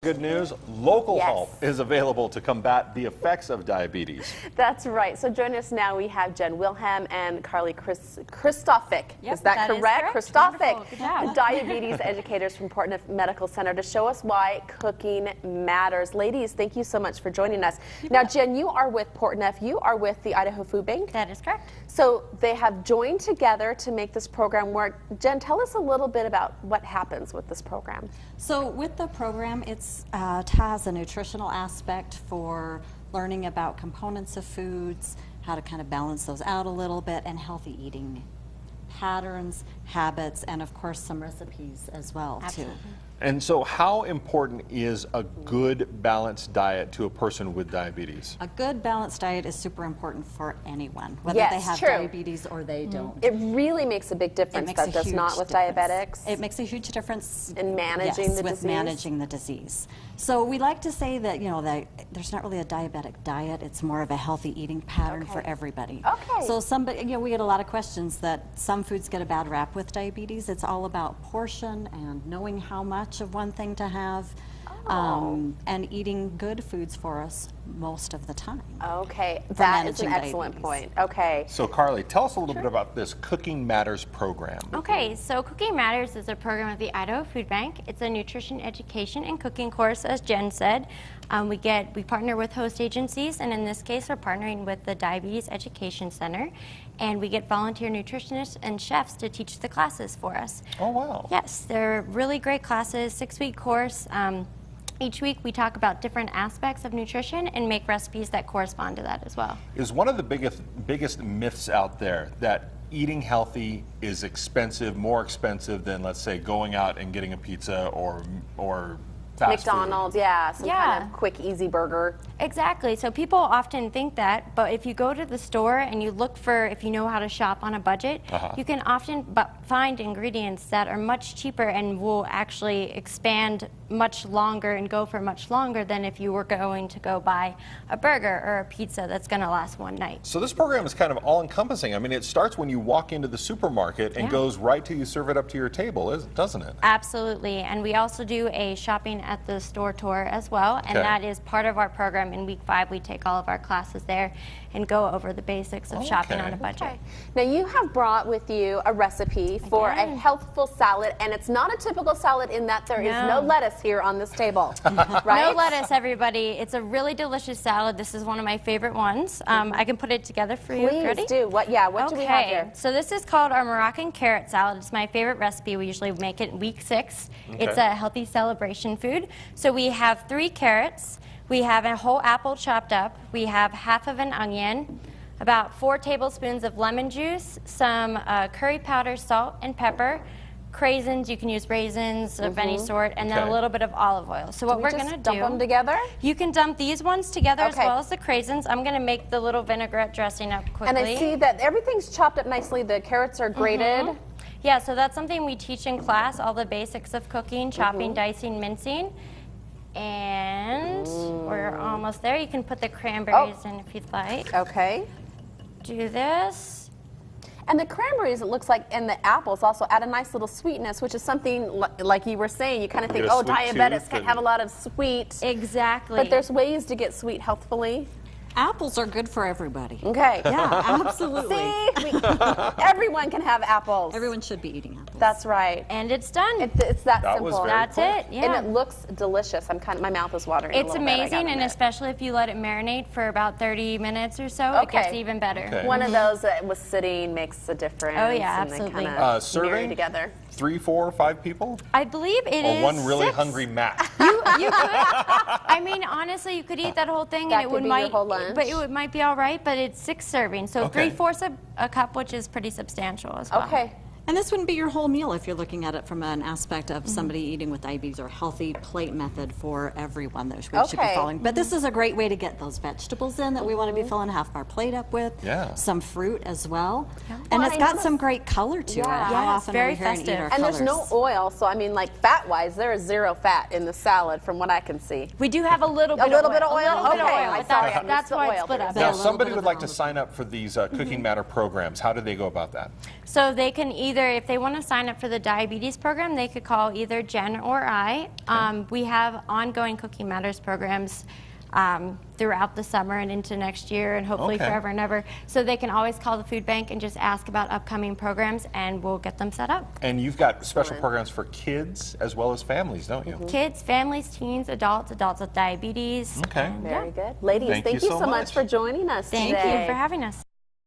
Good news, local Yes. help is available to combat the effects of diabetes. That's right. So join us now. We have Wilhelm and Carly Kristofik. Yep, is that correct? Kristofik, Wonderful. Good job. diabetes educators from Portneuf Medical Center to show us why cooking matters. Ladies, thank you so much for joining us. Now, Jen, you are with Portneuf. You are with the Idaho Food Bank. That is correct. So they have joined together to make this program work. Jen, tell us a little bit about what happens with this program. So with the program, it has a nutritional aspect for learning about components of foods, how to kind of balance those out a little bit, and healthy eating patterns, habits, and of course some recipes as well. Absolutely. Too. And so how important is a good balanced diet to a person with diabetes? A good balanced diet is super important for anyone, whether Yes, they have true. diabetes or they don't. It really makes a big difference, makes that a does huge not with difference. diabetics. It makes a huge difference In managing the with disease? managing the disease. So we like to say that, you know, that there's not really a diabetic diet, it's more of a healthy eating pattern for everybody. Okay. So somebody, you know, we get a lot of questions that some foods get a bad rap with diabetes. It's all about portion and knowing how much of one thing to have. And eating good foods for us most of the time. Okay, that is an managing excellent diabetes. point. Okay. So Carly, tell us a little bit about this Cooking Matters program. Okay, so Cooking Matters is a program of the Idaho Food Bank. It's a nutrition education and cooking course, as Jen said. We partner with host agencies, and in this case, we're partnering with the Diabetes Education Center, and we get volunteer nutritionists and chefs to teach the classes for us. Oh, wow. Yes, they're really great classes, 6-week course. Each week we talk about different aspects of nutrition and make recipes that correspond to that as well. Is one of the biggest myths out there that eating healthy is expensive, more expensive than, let's say, going out and getting a pizza or fast McDonald's, yeah, some kind Yeah. of quick, easy burger. Exactly. So people often think that, but if you go to the store and you look for, if you know how to shop on a budget, you can often find ingredients that are much cheaper and will actually expand much longer and go for much longer than if you were going to go buy a burger or a pizza that's going to last one night. So this program is kind of all-encompassing. I mean, it starts when you walk into the supermarket and goes right till you serve it up to your table, doesn't it? Absolutely. And we also do a shopping at the store tour as well, and that is part of our program. In week 5, we take all of our classes there and go over the basics of shopping on a budget. Okay. Now you have brought with you a recipe for a healthful salad, and it's not a typical salad in that there is no lettuce here on this table, right? No lettuce, everybody. It's a really delicious salad. This is one of my favorite ones. I can put it together for you. Please Ready? do. What do we have here? So this is called our Moroccan carrot salad. It's my favorite recipe. We usually make it in week 6. It's a healthy celebration food. So we have 3 carrots. We have a whole apple chopped up. We have half of an onion, about 4 tablespoons of lemon juice, some curry powder, salt, and pepper, craisins, you can use raisins of any sort, and then a little bit of olive oil. So what we're going to do... dump them together? You can dump these ones together as well as the craisins. I'm going to make the little vinaigrette dressing up quickly. And I see that everything's chopped up nicely. The carrots are grated. Yeah, so that's something we teach in class, all the basics of cooking, chopping, dicing, mincing. And we're almost there. You can put the cranberries in if you'd like. Okay. Do this. And the cranberries, it looks like, and the apples also add a nice little sweetness, which is something, like you were saying, you kind of think, Get a oh, sweet diabetics tooth can have a lot of sweet. Exactly. But there's ways to get sweet healthfully. Apples are good for everybody. Okay. Yeah, absolutely. See? Everyone can have apples. Everyone should be eating apples. That's right. And it's done. It's that That simple. was very That's quick. it. Yeah. And it looks delicious. My mouth is watering. It's a little bit, I amazing, gotta and admit. especially if you let it marinate for about 30 minutes or so, it gets even better. Okay. One of those that was sitting makes a difference. Oh, yeah, and absolutely. They kind of Serving? marry together. 3, 4, 5 people? I believe it is Or one really 6. hungry Matt? You could. I mean, honestly, you could eat that whole thing, That and could be your whole lunch. but it might be all right. But it's 6 servings, so Okay. 3/4 a cup, which is pretty substantial as well. Okay. And this wouldn't be your whole meal if you're looking at it from an aspect of somebody eating with diabetes or healthy plate method for everyone that we should be Okay. following. But this is a great way to get those vegetables in that we want to be filling half our plate up with. Yeah. Some fruit as well. Well, And it's I got noticed- some great color to it. Yeah. How Yes, often very are we here and eat festive. our And there's no colors? oil, so I mean, like fat-wise, there is 0 fat in the salad from what I can see. We do have a little bit A little of bit of oil. oil? A little bit of Okay, oil. I'm But sorry, I that's missed the why it's oil split there. up. There's Now, a little somebody bit would of like to olive sign up for these Cooking Matter programs. How do they go about that? So they can either, if they want to sign up for the diabetes program, they could call either Jen or I. We have ongoing Cooking Matters programs throughout the summer and into next year and hopefully Okay. forever and ever. So they can always call the food bank and just ask about upcoming programs and we'll get them set up. And you've got special programs for kids as well as families, don't you? Kids, families, teens, adults with diabetes. Okay. and Very yeah. good. Ladies, Thank thank you you so so much. much for joining us Thank today. you for having us.